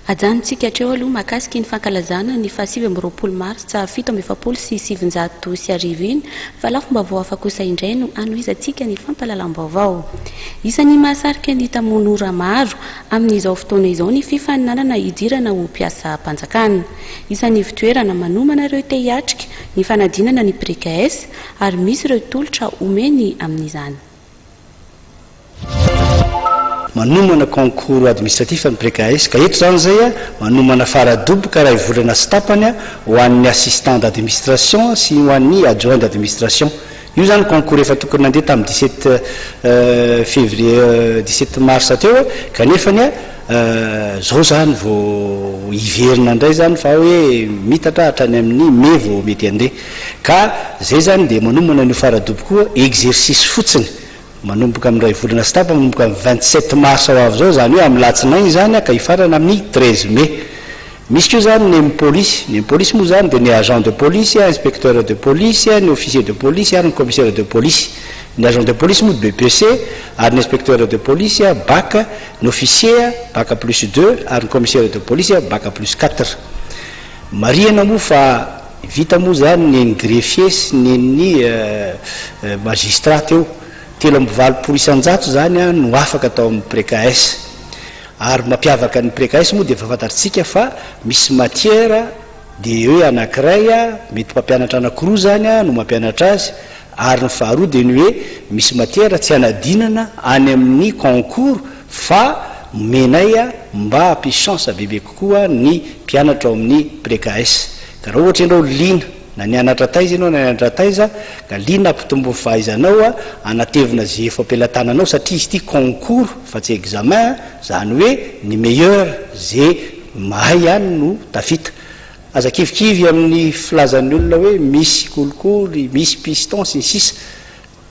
ajanontsika hatreo aloha mahakasika ny fankalazana ny fahasivy amby roapolo martsa 7 sy 7 sy arivo iny fa lafo mba voafa kosa indray no anoizantsika ny fampahalalam-baovao. Isan'ny mahasarika ny tamonora maro amin'izao fotoana izao ny fifaninanana idirana ho mpiasa mpanjakana. Isan'ny fitoerana manomana ireo te hiatrika ny fanadinana ny PRECAS ary misy ireo tolotra omeny amin'izany. manomana concours administratif amin'ny PRECAS ka eto zany zay manomana faradoboka raha ivolana sy tapany ho an'ny assistant d'administration sy ho an'ny adjoint d'administration. Io zany concours efa tokony nandeha tamin'ny 17 février 17 mars teo kanefany zao zany vao hiverina indray zany fa hoe mitatra hatrany amin'ny mai vao mety andeha ka zay zany dia manomana ny faradoboka exercice fotsiny manomboka amin'ny ray volana sy tapany manomboka amin'ny 27 mars ao avy zao zany hoe amin'ny latsinainy zany ka hifarana amin'ny 13 mai. Misy koa zany ny police moa zany dia ny agent de police, inspecteur de police, ny officier de police ary ny commissaire de police. Ny agent de police moa BPC ary ny inspecteur de police bac, ny officier bac plus 2 ary ny commissaire de police bac plus 4. Mariana moa fa vita moa zany ny greffier sy ny magistrat teo 3 isan-jato zany no afaka atao amin'ny PRECAS. Ary mampiavaka ny PRECAS moa dia fafantarintsika fa misy matière dia hoe anankiray mety mpampianatra anankiroa zany no mampianatra azy ary ny faharoa dia ny hoe misy matière tsy anadinana any amin'ny concours fa menay mba hampisy chance bebe kokoa ny mpianatra ao amin'ny PRECAS. Ka raha ohatra ianao lina na nianatra taiza ianao na nianatra taiza ka lina ampitombo fahaizanao anatevina zay efa ampelantananao satria izy ity concours fa tsy examen zany hoe ny meilleur zay mahay ihany no tafita. Aza kivikivy amin'ny filazan'ny olona hoe misy kolikoly misy piston sy ny sisa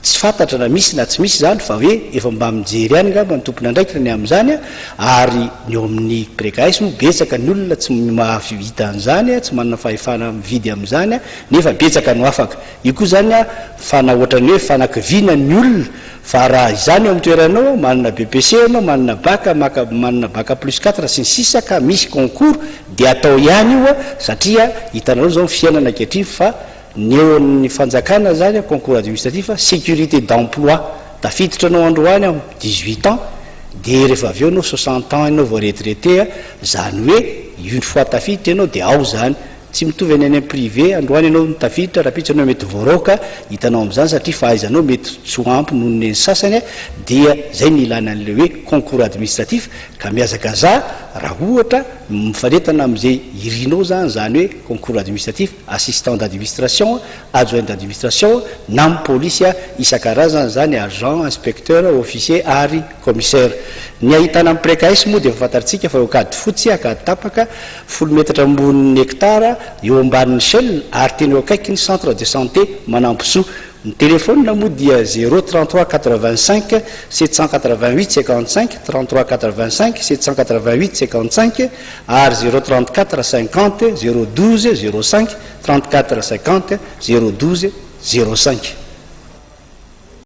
tsy fantatra na misy na tsy misy zany fa hoe efa mba mijery ihany ngamba ny tompony andraikitra ny amin'izany ary ny eo amin'ny PRECAS moa betsaka ny olona tsy mahavita an'izany tsy manana fahefana mividy amin'izany nefa betsaka no afaka. Io koa zany fa na ohatrany hoe fanakiviana ny olona fa raha izany eo amin'ny toeranao manana BPC anao manana bac manana bac plus 4 sy ny sisa ka misy concours dia atao ihany io satria hitanao zao fiainana ankehitriny fa ny eo amin'ny fanjakana zany concours administratif sécurité d'emploi tafiditra anao androany 18 ans dia rehefa avy eo anao 60 ans ianao vao retraité zany hoe une fois tafiditra ianao dia ao zany tsy mitovy any privé androany ianao tafiditra raha pitsy anao mety voaroka hitanao amin'izany satria fahaizanao mety tsy ho ampy noho ny sasany dia zay ny ilana an'ilay hoe concours administratif ka miazaka za raha ohatra mifanetana amin'izay irinao zany zany hoe concours administratif assistant d'administration adjoint d'administration na amin'ny polisy isan-karazany zany agent inspecteur officier ary commissaire. Ny ahitana amin'ny PRECAS moa dia fafantarintsika fa eo akady fotsy akady tapaka 10 metatra ambony hectare eo ambanin'ny shell ary tena eo akaiky ny centre de santé Manamposo. Ny téléphone moa dia 033 85 788 55 33 85 788 55 ary 034 50 012 05 34 50 012 05.